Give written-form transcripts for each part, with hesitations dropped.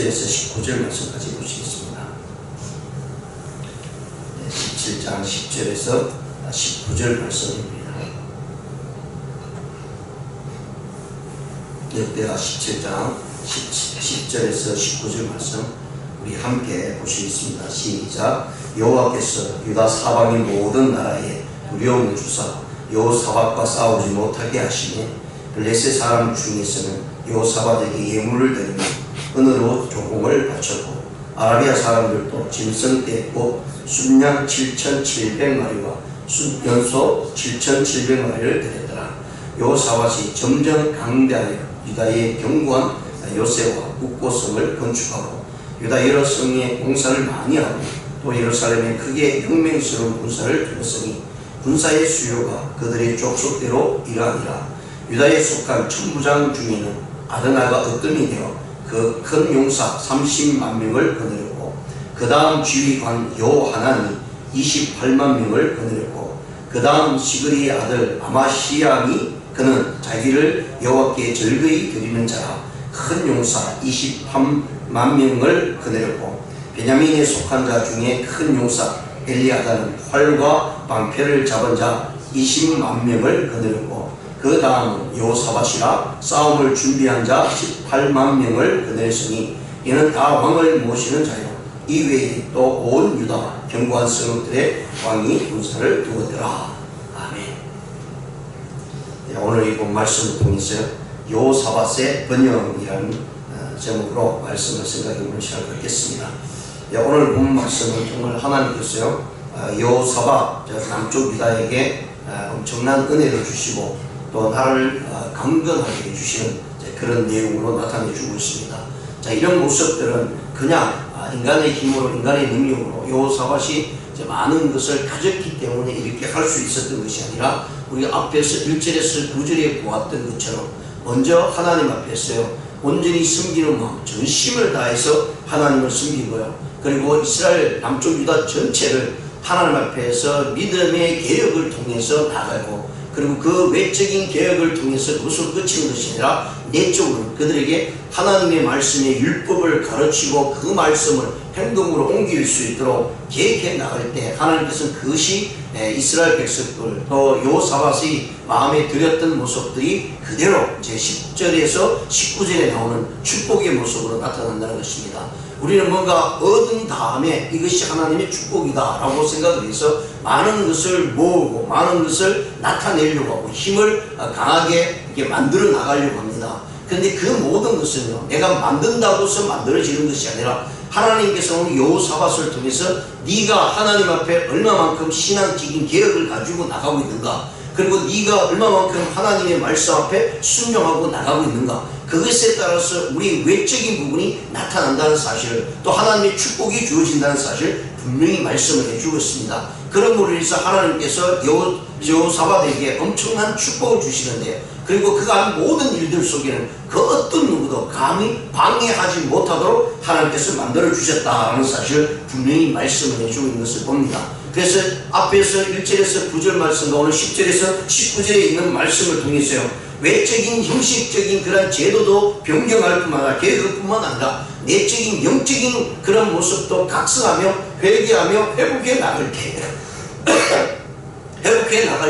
17절에서 19절 말씀까지 보시겠습니다. 17장 10절에서 19절 말씀입니다. 역대하 17장 10절에서 19절 말씀 우리 함께 보시겠습니다. 시작. 여호와께서 유다 사방의 모든 나라에 두려움을 주사 여호사밧과 싸우지 못하게 하시니 블레셋 사람 중에서는 여호사밧에게 예물을 드리며 은으로 조공을 바쳤고 아라비아 사람들도 짐승 떼고 순양 7,700마리와 연소 7,700마리를 드렸더라. 여호사밧이 점점 강대하여 유다의 견고한 요새와 국고성을 건축하고 유다 여러 성에 공사를 많이 하고 또 예루살렘에 크게 혁명스러운 군사를 두었으니 군사의 수요가 그들의 족속대로 이러하니라. 유다에 속한 천부장 중에는 아드나가 으뜸이 되어 그 큰 용사 30만 명을 거느렸고 그 다음 지휘관 여호하나니 28만 명을 거느렸고 그 다음 시그리의 아들 아마시야니 그는 자기를 여호와께 절거히 드리는 자라 큰 용사 28만 명을 거느렸고 베냐민에 속한 자 중에 큰 용사 엘리아다는 활과 방패를 잡은 자 20만 명을 거느렸고 그 다음은 여호사밧이라 싸움을 준비한 자 18만 명을 거느렸으니 이는 다 왕을 모시는 자요 이 외에 또 온 유다와 견고한 성읍들의 왕이 군사를 두었더라. 아멘. 오늘 이 본 말씀을 통해서 여호사밧의 번영이라는 제목으로 말씀을 생각해보면 시작하겠습니다. 오늘 본 말씀은 정말 하나님께서요 여호사밧 남쪽 유다에게 엄청난 은혜를 주시고 또 나를 강건하게 해주시는 그런 내용으로 나타내주고 있습니다. 자, 이런 모습들은 그냥 인간의 힘으로 인간의 능력으로 여호사밧이 많은 것을 가졌기 때문에 이렇게 할 수 있었던 것이 아니라 우리가 앞에서 1절에서 9절에 보았던 것처럼 먼저 하나님 앞에서요 온전히 섬기는 마음, 전심을 다해서 하나님을 섬기고요. 그리고 이스라엘 남쪽 유다 전체를 하나님 앞에서 믿음의 개혁을 통해서 나가고 그리고 그 외적인 개혁을 통해서 그것을 그치는 것이 아니라 내적으로 그들에게 하나님의 말씀의 율법을 가르치고 그 말씀을 행동으로 옮길 수 있도록 계획해 나갈 때 하나님께서는 그것이 이스라엘 백성들 또 여호사밧이 마음에 들였던 모습들이 그대로 이제 10절에서 19절에 나오는 축복의 모습으로 나타난다는 것입니다. 우리는 뭔가 얻은 다음에 이것이 하나님의 축복이다 라고 생각을 해서 많은 것을 모으고 많은 것을 나타내려고 하고 힘을 강하게 이렇게 만들어 나가려고 합니다. 그런데 그 모든 것은요 내가 만든다고 해서 만들어지는 것이 아니라 하나님께서 오늘 여호사밧을 통해서 네가 하나님 앞에 얼마만큼 신앙적인 개혁을 가지고 나가고 있는가 그리고 네가 얼마만큼 하나님의 말씀 앞에 순종하고 나가고 있는가 그것에 따라서 우리 외적인 부분이 나타난다는 사실을 또 하나님의 축복이 주어진다는 사실을 분명히 말씀을 해주고 있습니다. 그러므로 인해서 하나님께서 여호사밧에게 엄청난 축복을 주시는데 그리고 그가 한 모든 일들 속에는 그 어떤 누구도 감히 방해하지 못하도록 하나님께서 만들어 주셨다는 사실을 분명히 말씀을 해주고 있는 것을 봅니다. 그래서 앞에서 1절에서 9절 말씀과 오늘 10절에서 19절에 있는 말씀을 통해서요 외적인 형식적인 그런 제도도 변경할 뿐만 아니라 개혁할 뿐만 아니라 내적인 영적인 그런 모습도 각성하며 회개하며 회복해 나갈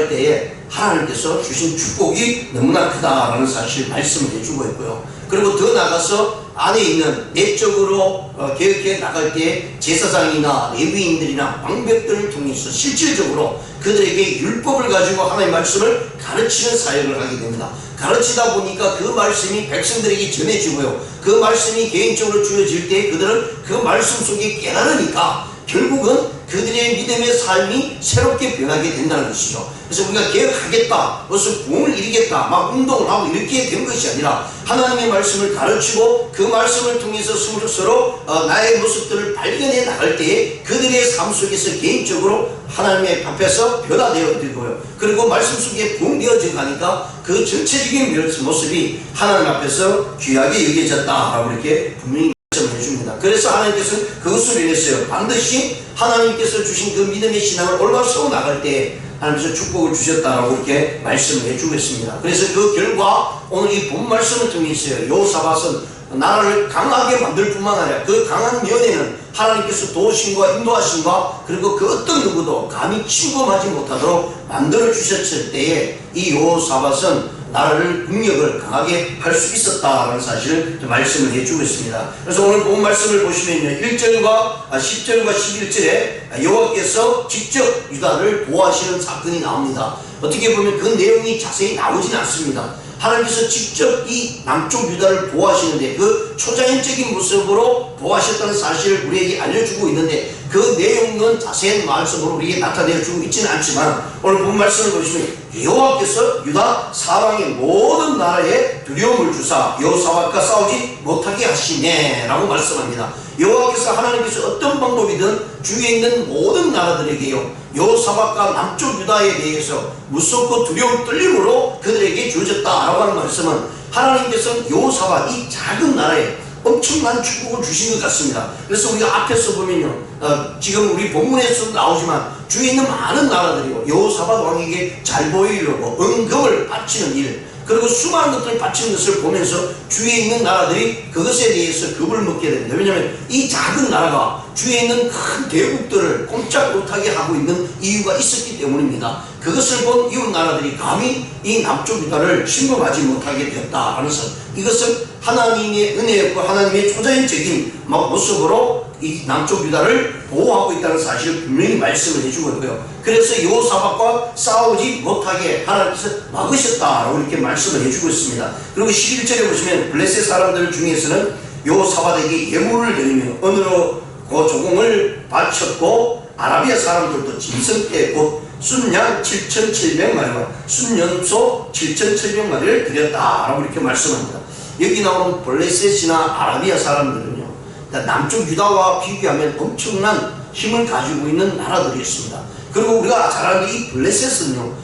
때에 하나님께서 주신 축복이 너무나 크다라는 사실 말씀을 해주고 있고요. 그리고 더 나아가서 안에 있는 내적으로 개혁해 나갈 때 제사장이나 레위인들이나 방백들을 통해서 실질적으로 그들에게 율법을 가지고 하나님의 말씀을 가르치는 사역을 하게 됩니다. 가르치다 보니까 그 말씀이 백성들에게 전해지고요. 그 말씀이 개인적으로 주어질 때 그들은 그 말씀 속에 깨달으니까 결국은 그들의 믿음의 삶이 새롭게 변하게 된다는 것이죠. 그래서 우리가 개혁하겠다, 무슨 부흥을 이루겠다, 막 운동을 하고 이렇게 된 것이 아니라 하나님의 말씀을 가르치고 그 말씀을 통해서 서로 나의 모습들을 발견해 나갈 때에 그들의 삶 속에서 개인적으로 하나님의 앞에서 변화되어 되고요. 그리고 말씀 속에 부흥되어져 가니까 그 전체적인 모습이 하나님 앞에서 귀하게 여겨졌다라고 이렇게 분명히 해줍니다. 그래서 하나님께서는 그것을 인해서요 반드시 하나님께서 주신 그 믿음의 신앙을 올바로 세워 나갈 때 하나님께서 축복을 주셨다라고 이렇게 말씀을 해주고 있습니다. 그래서 그 결과 오늘 이 본 말씀을 통해서요 여호사밧은 나라를 강하게 만들 뿐만 아니라 그 강한 면에는 하나님께서 도우심과 인도하심과 그리고 그 어떤 누구도 감히 침범하지 못하도록 만들어 주셨을 때에 이 여호사밧은 나라를 국력을 강하게 할 수 있었다라는 사실을 말씀을 해주고 있습니다. 그래서 오늘 본 말씀을 보시면요, 1절과 10절과 11절에 여호와께서 직접 유다를 보호하시는 사건이 나옵니다. 어떻게 보면 그 내용이 자세히 나오지는 않습니다. 하나님께서 직접 이 남쪽 유다를 보호하시는데 그 초자연적인 모습으로 보호하셨다는 사실을 우리에게 알려주고 있는데 그 내용은 자세한 말씀으로 우리에게 나타내주고 있지는 않지만 오늘 본 말씀을 보시면 여호와께서 유다 사방의 모든 나라에 두려움을 주사 여호사밧과 싸우지 못하게 하시네 라고 말씀합니다. 여호와께서 하나님께서 어떤 방법이든 주위에 있는 모든 나라들에게요 여호사밧과 남쪽 유다에 대해서 무섭고 두려움 떨림으로 그들에게 주어졌다라고 하는 말씀은 하나님께서는 여호사밧 이 작은 나라에 엄청난 축복을 주신 것 같습니다. 그래서 우리가 앞에서 보면요 지금 우리 본문에서도 나오지만 주위에 있는 많은 나라들이요 여호사밧 왕에게 잘 보이려고 은금을 바치는 일 그리고 수많은 것들을 바치는 것을 보면서 주위에 있는 나라들이 그것에 대해서 겁을 먹게 됩니다. 왜냐하면 이 작은 나라가 주위에 있는 큰 대국들을 꼼짝 못하게 하고 있는 이유가 있었기 때문입니다. 그것을 본 이웃 나라들이 감히 이 남쪽 유다를 침범하지 못하게 되었다라는 것, 이것은 하나님의 은혜였고 하나님의 초자연적인 모습으로 이 남쪽 유다를 보호하고 있다는 사실을 분명히 말씀을 해주고 있고요. 그래서 여호사밧과 싸우지 못하게 하나님께서 막으셨다라고 이렇게 말씀을 해주고 있습니다. 그리고 11절에 보시면 블레셋 사람들 중에서는 여호사밧에게 예물을 드리며 은으로 그 조공을 바쳤고 아라비아 사람들도 짐승떼 곧 순양 7,700마리와 순연소 7,700마리를 드렸다라고 이렇게 말씀합니다. 여기 나오는 블레셋이나 아라비아 사람들은요 남쪽 유다와 비교하면 엄청난 힘을 가지고 있는 나라들이었습니다. 그리고 우리가 잘 아는 이 블레셋은요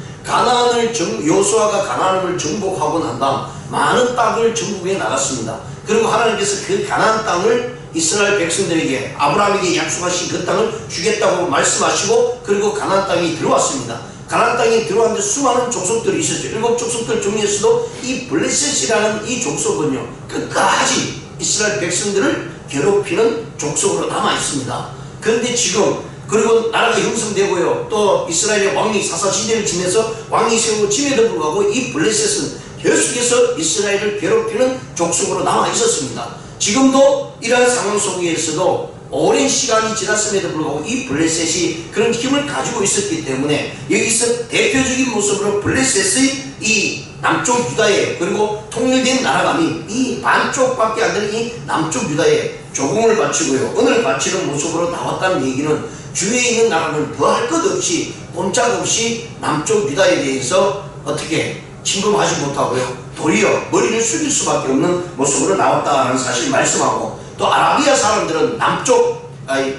여호수아가 가나안을 정복하고 난 다음 많은 땅을 정복해 나갔습니다. 그리고 하나님께서 그 가나안 땅을 이스라엘 백성들에게 아브라함에게 약속하신 그 땅을 주겠다고 말씀하시고 그리고 가나안 땅이 들어왔습니다. 가나안 땅에 들어왔는데 수많은 족속들이 있었죠. 7족속들 중에서도 이 블레셋이라는 이 족속은요 끝까지 이스라엘 백성들을 괴롭히는 족속으로 남아 있습니다. 그런데 지금 그리고 나라가 형성되고요 또 이스라엘의 왕이 사사시대를 지내서 왕이 세워짐에도 불구하고 이 블레셋은 계속해서 이스라엘을 괴롭히는 족속으로 남아 있었습니다. 지금도 이러한 상황 속에서도 오랜 시간이 지났음에도 불구하고 이 블레셋이 그런 힘을 가지고 있었기 때문에 여기서 대표적인 모습으로 블레셋의 이 남쪽 유다에 그리고 통일된 나라감이 이 반쪽밖에 안 되는 이 남쪽 유다에 조공을 바치고요 은을 바치는 모습으로 나왔다는 얘기는 주위에 있는 나라는 더할 것 없이 꼼짝없이 남쪽 유다에 대해서 어떻게 침범하지 못하고요 도리어 머리를 숙일 수밖에 없는 모습으로 나왔다는 사실 말씀하고 또 아라비아 사람들은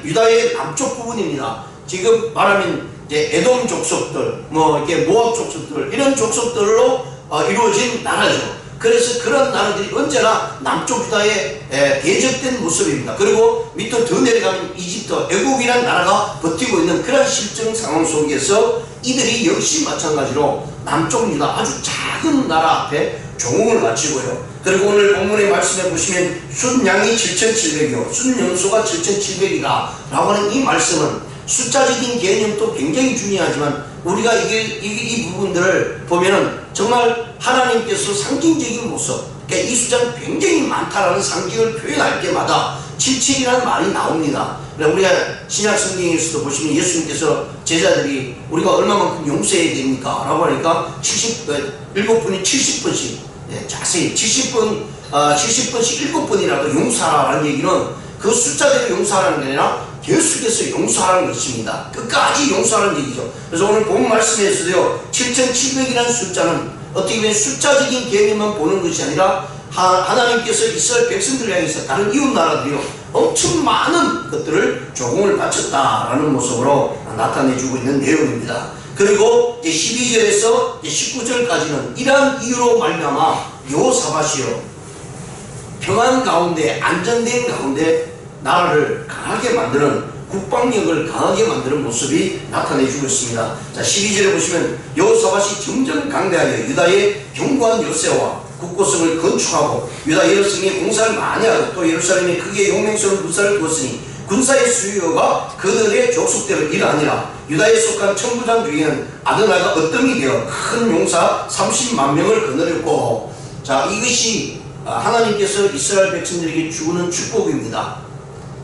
유다의 남쪽 부분입니다. 지금 말하면 이제 에돔 족속들, 이렇게 모압 족속들 이런 족속들로 이루어진 나라죠. 그래서 그런 나라들이 언제나 남쪽 유다에 대적된 모습입니다. 그리고 밑으로 더 내려가면 이집트, 애국이라는 나라가 버티고 있는 그런 실정 상황 속에서 이들이 역시 마찬가지로 남쪽 유다 아주 작은 나라 앞에 종응을 바치고요. 그리고 오늘 본문의 말씀에 보시면 순양이 7,700이요 순연소가 7,700이다 라고 하는 이 말씀은 숫자적인 개념도 굉장히 중요하지만 우리가 이 부분들을 보면은 정말 하나님께서 상징적인 모습, 그러니까 이 숫자는 굉장히 많다라는 상징을 표현할 때마다 77이라는 말이 나옵니다. 우리가 신약 성경에서도 보시면 예수님께서 제자들이 우리가 얼마만큼 용서해야 됩니까? 라고 하니까 7분이 70번씩 자세히 70번씩 7번이라도 용서하라는 얘기는 그 숫자대로 용서하라는 게 아니라 계속해서 용서하라는 것입니다. 끝까지 용서하라는 얘기죠. 그래서 오늘 본 말씀에서도요 7,700이라는 숫자는 어떻게 보면 숫자적인 개념만 보는 것이 아니라 하나님께서 이스라엘 백성들을 향해서 다른 이웃 나라들이요 엄청 많은 것들을 조공을 바쳤다라는 모습으로 나타내주고 있는 내용입니다. 그리고 12절에서 19절까지는 이러한 이유로 말미암아 여호사밧이요 평안 가운데 안정된 가운데 나라를 강하게 만드는 국방력을 강하게 만드는 모습이 나타내주고 있습니다. 자 12절에 보시면 여호사밧이 점점 강대하여 유다의 견고한 요새와 국고성을 건축하고 유다 여러 성에 공사를 많이 하고 또 예루살렘에 크게 용맹스러운 군사를 두었으니 군사의 수요가 그들의 족속대로 일하니라. 유다에 속한 천부장 중에는 아드나가 어떤 이 되어 큰 용사 30만 명을 거느렸고, 자, 이것이 하나님께서 이스라엘 백성들에게 주는 축복입니다.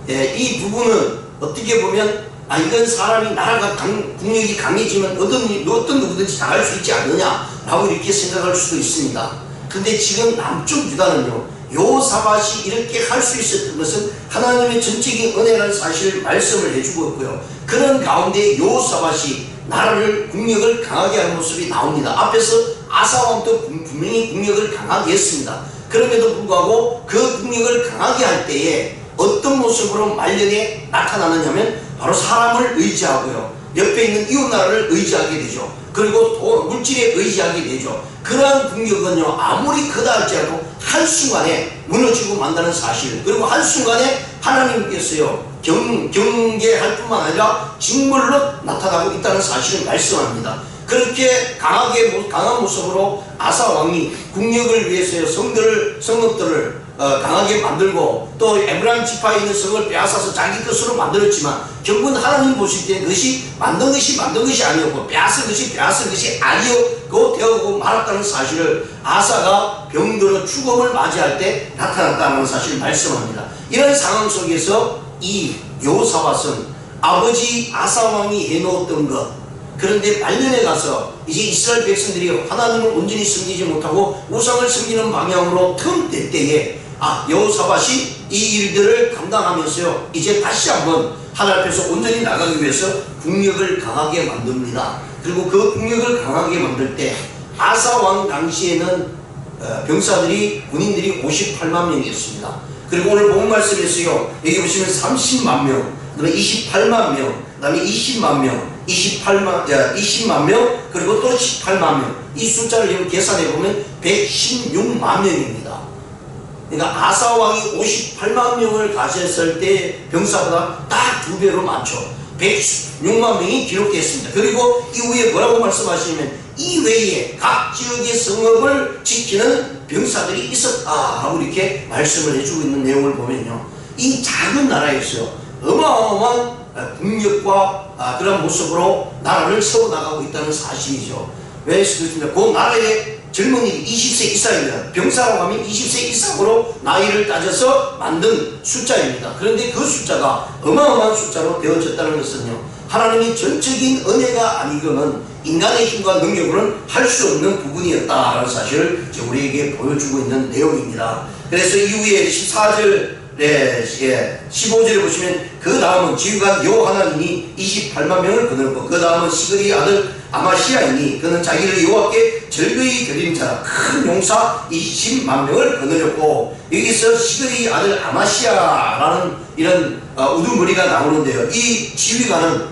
예, 이 부분은 어떻게 보면 이건 사람이 나라가 국력이 강해지면 어떤 누구든지 당할 수 있지 않느냐 라고 이렇게 생각할 수도 있습니다. 근데 지금 남쪽 유다는요, 여호사밧이 이렇게 할 수 있었던 것은 하나님의 전적인 은혜라는 사실을 말씀을 해주고 있고요. 그런 가운데 여호사밧이 나라를 국력을 강하게 하는 모습이 나옵니다. 앞에서 아사왕도 분명히 국력을 강하게 했습니다. 그럼에도 불구하고 그 국력을 강하게 할 때에 어떤 모습으로 말년에 나타나느냐면 바로 사람을 의지하고요, 옆에 있는 이웃나라를 의지하게 되죠. 그리고 물질에 의지하게 되죠. 그러한 국력은요, 아무리 크다 할지라도 한순간에 무너지고 만다는 사실, 그리고 한순간에 하나님께서요 경계할 뿐만 아니라 직물로 나타나고 있다는 사실을 말씀합니다. 그렇게 강한 모습으로 아사 왕이 국력을 위해서요 성읍들을 강하게 만들고 또 에브라임 지파에 있는 성을 빼앗아서 자기 것으로 만들었지만 결국은 하나님 보실 때 그것이 만든 것이 아니었고 빼앗은 것이 아니었고 되어고 말았다는 사실을 아사가 병들어 죽음을 맞이할 때 나타났다는 사실을 말씀합니다. 이런 상황 속에서 이 여호사밧은 아버지 아사 왕이 해놓았던 것, 그런데 말년에 가서 이제 이스라엘 백성들이 하나님을 온전히 섬기지 못하고 우상을 섬기는 방향으로 틈될 때에 여호사밧이 이 일들을 감당하면서요 이제 다시 한번 하나님 앞에서 온전히 나가기 위해서 국력을 강하게 만듭니다. 그리고 그 국력을 강하게 만들 때 아사 왕 당시에는 군인들이 58만 명이었습니다. 그리고 오늘 본 말씀에서요 여기 보시면 30만 명, 그다음에 28만 명, 그다음에 20만 명, 20만 명, 그리고 또 18만 명. 이 숫자를 계산해 보면 116만 명입니다. 그러니까 아사 왕이 58만 명을 가졌을 때 병사보다 딱 2배로 많죠. 116만 명이 기록되었습니다. 그리고 이후에 뭐라고 말씀하시냐면 이외에 각 지역의 성읍을 지키는 병사들이 있었다라고 이렇게 말씀을 해주고 있는 내용을 보면요, 이 작은 나라에서요 어마어마한 국력과 그런 모습으로 나라를 세워나가고 있다는 사실이죠. 왜 그렇습니까? 그 나라의 젊은이 20세 이상입니다. 병사라고 하면 20세 이상으로 나이를 따져서 만든 숫자입니다. 그런데 그 숫자가 어마어마한 숫자로 되어졌다는 것은요, 하나님이 전적인 은혜가 아니고는 인간의 힘과 능력으로는 할 수 없는 부분이었다라는 사실을 우리에게 보여주고 있는 내용입니다. 그래서 이후에 14절 15절에 보시면 그 다음은 지휘관 여호하나님이 28만 명을 거느렸고 그 다음은 시그리 아들 아마시아이니 그는 자기를 여호와께 절거히 드린 자라 큰 용사 20만 명을 거느렸고, 여기서 시그리 아들 아마시아라는 이런 우두머리가 나오는데요, 이 지휘관은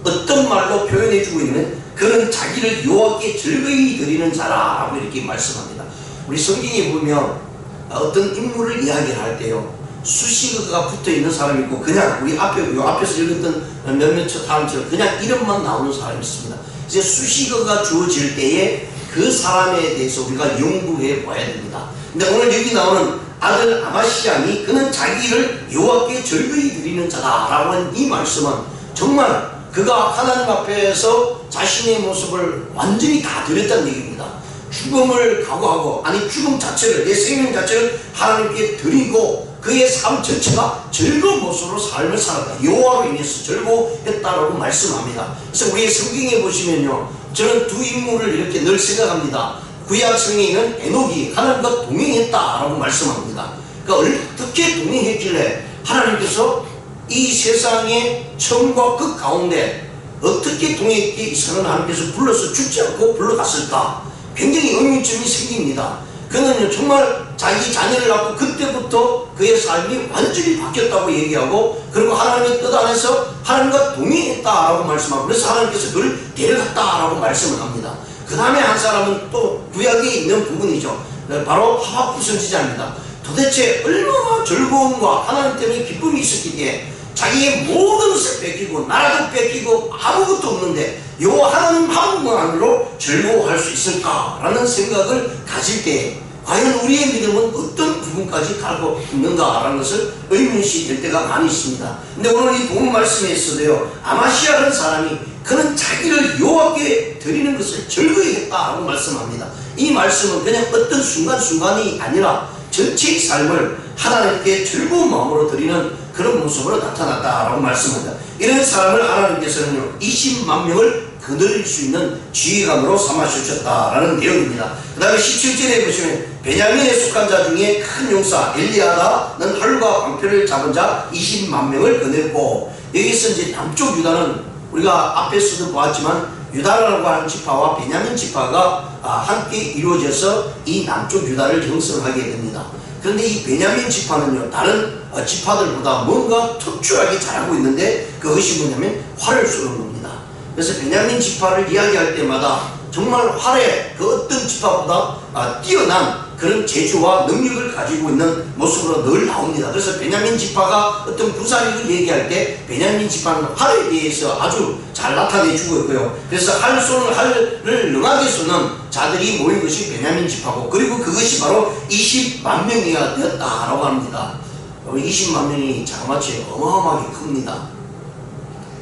어떤 말로 표현해주고 있는, 그는 자기를 여호와께 절거히 드리는 자라고 이렇게 말씀합니다. 우리 성경에 보면 어떤 인물을 이야기할 때요 수식어가 붙어있는 사람이 있고 그냥 우리 앞에서 읽었던 몇몇 사람처럼 그냥 이름만 나오는 사람이 있습니다. 이제 수식어가 주어질 때에 그 사람에 대해서 우리가 연구해 봐야 됩니다. 근데 오늘 여기 나오는 아들 아마시아니 그는 자기를 여호와께 절거히 드리는 자다라고 하는 이 말씀은 정말 그가 하나님 앞에서 자신의 모습을 완전히 다 드렸다는 얘기입니다. 죽음을 각오하고, 죽음 자체를, 내 생명 자체를 하나님께 드리고 그의 삶 전체가 즐거운 모습으로 삶을 살았다. 여호와로 인해서 즐거워했다라고 말씀합니다. 그래서 우리 성경에 보시면요, 저는 두 인물을 이렇게 늘 생각합니다. 구약 성경에는 에녹이 하나님과 동행했다라고 말씀합니다. 그러니까 어떻게 동행했길래 하나님께서 이 세상의 처음과 끝 가운데 어떻게 동행했기에 이 사람을 하나님께서 불러서 죽지 않고 불러갔을까? 굉장히 의문점이 생깁니다. 그는 정말 자기 자녀를 낳고 그때부터 그의 삶이 완전히 바뀌었다고 얘기하고, 그리고 하나님의 뜻 안에서 하나님과 동행했다라고 말씀하고, 그래서 하나님께서 그를 데려갔다라고 말씀을 합니다. 그 다음에 한 사람은 또 구약에 있는 부분이죠. 바로 하박국 선지자입니다. 도대체 얼마나 즐거움과 하나님 때문에 기쁨이 있었기에 자기의 모든 것을 뺏기고 나라도 뺏기고 아무것도 없는데 여호와 하나님 한 분만으로 즐거워할 수 있을까라는 생각을 가질 때 과연 우리의 믿음은 어떤 부분까지 가고 있는가라는 것을 의문시 될 때가 많이 있습니다. 근데 오늘 이 본문 말씀에 있어도요, 아마시아라는 사람이 그는 자기를 여호와께 드리는 것을 즐거이 했다라고 말씀합니다. 이 말씀은 그냥 어떤 순간순간이 아니라 전체의 삶을 하나님께 즐거운 마음으로 드리는 그런 모습으로 나타났다라고 말씀합니다. 이런 사람을 하나님께서는요, 20만 명을 거느릴 수 있는 지휘관으로 삼아주셨다라는 내용입니다. 그 다음에 17절에 보시면 베냐민에 속한 자 중에 큰 용사 엘리야다는 활과 방패를 잡은 자 20만 명을 거느렸고, 여기서 이제 남쪽 유다는 우리가 앞에서도 보았지만 유다라고 하는 지파와 베냐민 지파가 함께 이루어져서 이 남쪽 유다를 형성하게 됩니다. 그런데 이 베냐민 지파는요, 다른 지파들보다 뭔가 특출하게 잘하고 있는데 그것이 뭐냐면 활을 쏘는 겁니다. 그래서 베냐민 지파를 이야기할 때마다 정말 활에 그 어떤 지파보다 뛰어난 그런 재주와 능력을 가지고 있는 모습으로 늘 나옵니다. 그래서 베냐민 지파가 어떤 군사력을 얘기할 때 베냐민 지파는 활에 대해서 아주 잘 나타내주고 있고요. 그래서 활을 능하게 쏘는 자들이 모인 것이 베냐민 지파고, 그리고 그것이 바로 20만 명이가 되었다라고 합니다. 20만 명이 자그마치 어마어마하게 큽니다.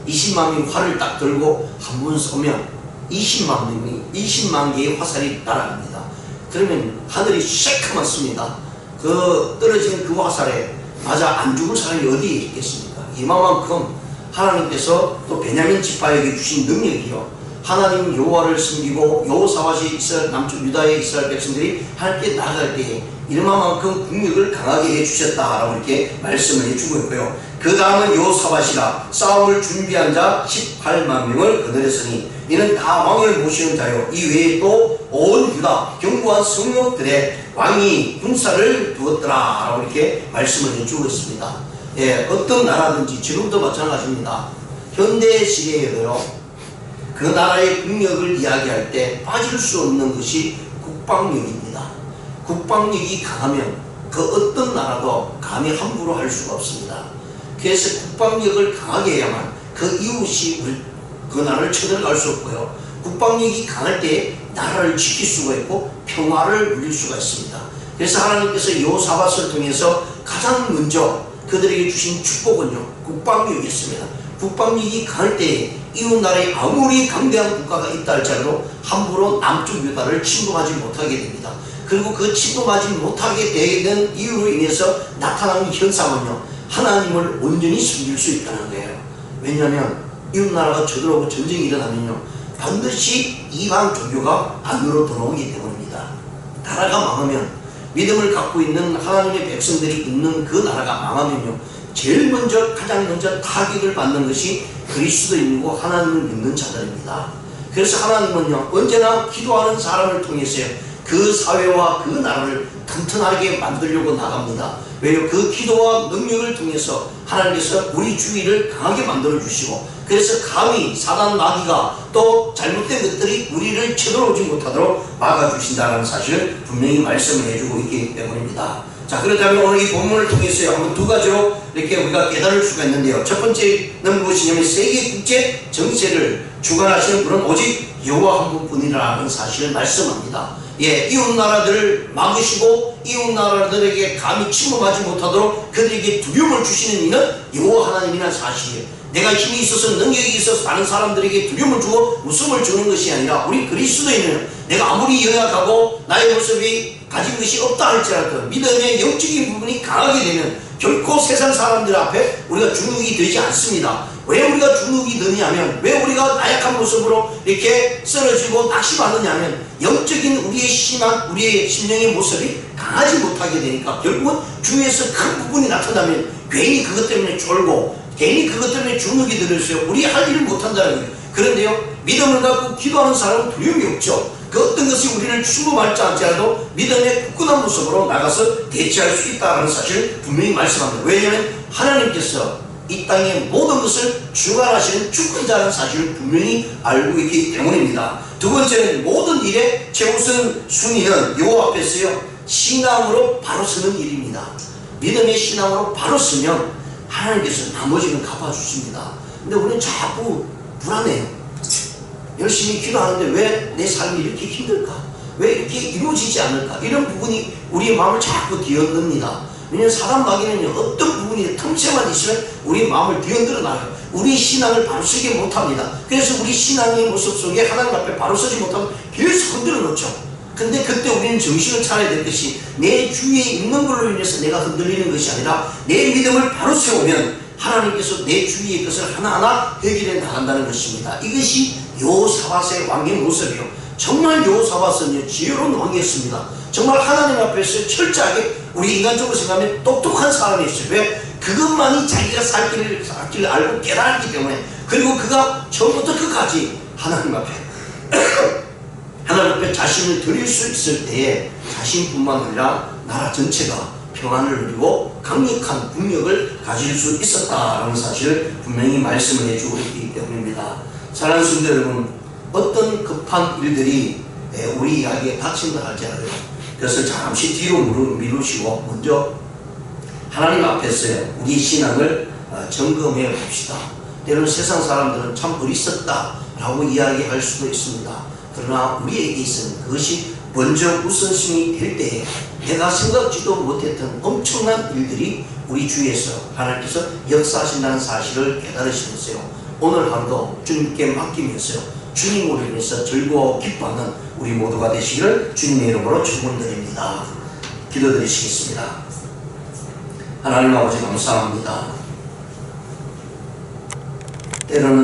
20만 명이 활을 딱 들고 한 번 쏘면 20만 개의 화살이 날아갑니다. 그러면 하늘이 새카맣습니다. 그 떨어지는 그 화살에 맞아 안 죽을 사람이 어디에 있겠습니까? 이만큼 하나님께서 또 베냐민 지파에게 주신 능력이요, 하나님 여호와를 섬기고 여호사밧이 이스라엘 남쪽 유다의 이스라엘 백성들이 함께 나아갈 때에 이만큼 국력을 강하게 해주셨다라고 이렇게 말씀을 해주고 있고요. 그 다음은 여호사밧이라 싸움을 준비한 자 18만 명을 거느렸으니 이는 다 왕을 모시는 자요, 이 외에 또 온 유다 견고한 성읍들의 왕이 군사를 두었더라 라고 이렇게 말씀을 해주고 있습니다. 예, 어떤 나라든지 지금도 마찬가지입니다. 현대 시대에도요, 그 나라의 국력을 이야기할 때 빠질 수 없는 것이 국방력입니다. 국방력이 강하면 그 어떤 나라도 감히 함부로 할 수가 없습니다. 그래서 국방력을 강하게 해야만 그 이웃이 그 나라를 쳐들어갈 수 없고요, 국방력이 강할 때 나라를 지킬 수가 있고 평화를 누릴 수가 있습니다. 그래서 하나님께서 여호사밧을 통해서 가장 먼저 그들에게 주신 축복은요, 국방력이었습니다. 국방력이 강할 때에 이웃 나라에 아무리 강대한 국가가 있다 할지라도 함부로 남쪽 유다를 침범하지 못하게 됩니다. 그리고 그 침범하지 못하게 되는 이유로 인해서 나타나는 현상은요, 하나님을 온전히 섬길 수 있다는 거예요. 왜냐하면 이웃 나라가 쳐들어오고 전쟁이 일어나면요, 반드시 이방 종교가 안으로 들어오기 때문입니다. 나라가 망하면, 믿음을 갖고 있는 하나님의 백성들이 있는 그 나라가 망하면요, 제일 먼저 가장 먼저 타격을 받는 것이 그리스도인이고 하나님을 믿는 자들입니다. 그래서 하나님은요, 언제나 기도하는 사람을 통해서요, 그 사회와 그 나라를 튼튼하게 만들려고 나갑니다. 왜요? 그 기도와 능력을 통해서 하나님께서 우리 주위를 강하게 만들어 주시고, 그래서 감히 사단 마귀가 또 잘못된 것들이 우리를 쳐들어오지 못하도록 막아주신다는 사실을 분명히 말씀을 해주고 있기 때문입니다. 자, 그렇다면 오늘 이 본문을 통해서 한번 두 가지로 이렇게 우리가 깨달을 수가 있는데요. 첫 번째는 무엇이냐면 세계 국제 정세를 주관하시는 분은 오직 여호와 한 분뿐이라는 사실을 말씀합니다. 예, 이웃 나라들을 막으시고 이웃 나라들에게 감히 침범하지 못하도록 그들에게 두려움을 주시는 이는 여호와 하나님이라는 사실이에요. 내가 힘이 있어서 능력이 있어서 다른 사람들에게 두려움을 주고 웃음을 주는 것이 아니라, 우리 그리스도인은 내가 아무리 연약하고 나의 모습이 가진 것이 없다 할지라도 믿음의 영적인 부분이 강하게 되면 결코 세상 사람들 앞에 우리가 주눅이 되지 않습니다. 왜 우리가 주눅이 드냐면, 왜 우리가 나약한 모습으로 이렇게 쓰러지고 낙심하느냐면, 영적인 우리의 신앙, 우리의 심령의 모습이 강하지 못하게 되니까 결국은 주위에서 큰 부분이 나타나면 괜히 그것 때문에 쫄고 괜히 그것 때문에 주눅이 들었어요. 우리 할 일을 못한다는 거예요. 그런데요, 믿음을 갖고 기도하는 사람은 두려움이 없죠. 그 어떤 것이 우리를 침범할지 않지라도 믿음의 굳건한 모습으로 나가서 대처할 수 있다는 사실을 분명히 말씀합니다. 왜냐하면 하나님께서 이 땅의 모든 것을 주관하시는 주권자라는 사실을 분명히 알고 있기 때문입니다. 두 번째는 모든 일의 최우선 순위는 여호와 앞에서요, 신앙으로 바로 서는 일입니다. 믿음의 신앙으로 바로 서면 하나님께서 나머지는 갚아주십니다. 근데 우리는 자꾸 불안해요. 열심히 기도하는데 왜 내 삶이 이렇게 힘들까? 왜 이렇게 이루어지지 않을까? 이런 부분이 우리의 마음을 자꾸 뒤흔듭니다. 왜냐하면 사람 마귀는요, 어떤 부분이 틈새만 있으면 우리 마음을 뒤흔들어 놔요. 우리 신앙을 바로 서게 못합니다. 그래서 우리 신앙의 모습 속에 하나님 앞에 바로 서지 못하면 계속 흔들어 놓죠. 근데 그때 우리는 정신을 차려야 될 것이, 내 주위에 있는 걸로 인해서 내가 흔들리는 것이 아니라 내 믿음을 바로 세우면 하나님께서 내 주위의 것을 하나하나 해결해 나간다는 것입니다. 이것이 여호사밧의 왕의 모습이요, 정말 여호사밧은요 지혜로운 왕이었습니다. 정말 하나님 앞에서 철저하게, 우리 인간적으로 생각하면 똑똑한 사람이었어요. 왜? 그것만이 자기가 살 길을 알고 깨달았기 때문에. 그리고 그가 처음부터 끝까지 하나님 앞에 하나님 앞에 자신을 드릴 수 있을 때에 자신뿐만 아니라 나라 전체가 평안을 누리고 강력한 국력을 가질 수 있었다라는 사실을 분명히 말씀을 해주고 있기 때문입니다. 사랑하는 성도 여러분, 어떤 급한 일들이 우리 이야기에 닥친다 할지라도 그것을 잠시 뒤로 미루시고 먼저 하나님 앞에서요 우리 신앙을 점검해 봅시다. 때로는 세상 사람들은 참 어리석다 라고 이야기할 수도 있습니다. 그러나 우리에게 있어는 그것이 먼저 우선순위 될 때에 내가 생각지도 못했던 엄청난 일들이 우리 주위에서 하나님께서 역사하신다는 사실을 깨달으시면서요, 오늘 하루도 주님께 맡기면서요 주님으로 인해서 즐거워 기뻐하는 우리 모두가 되시기를 주님의 이름으로 축원드립니다. 기도드리시겠습니다. 하나님 아버지 감사합니다. 때로는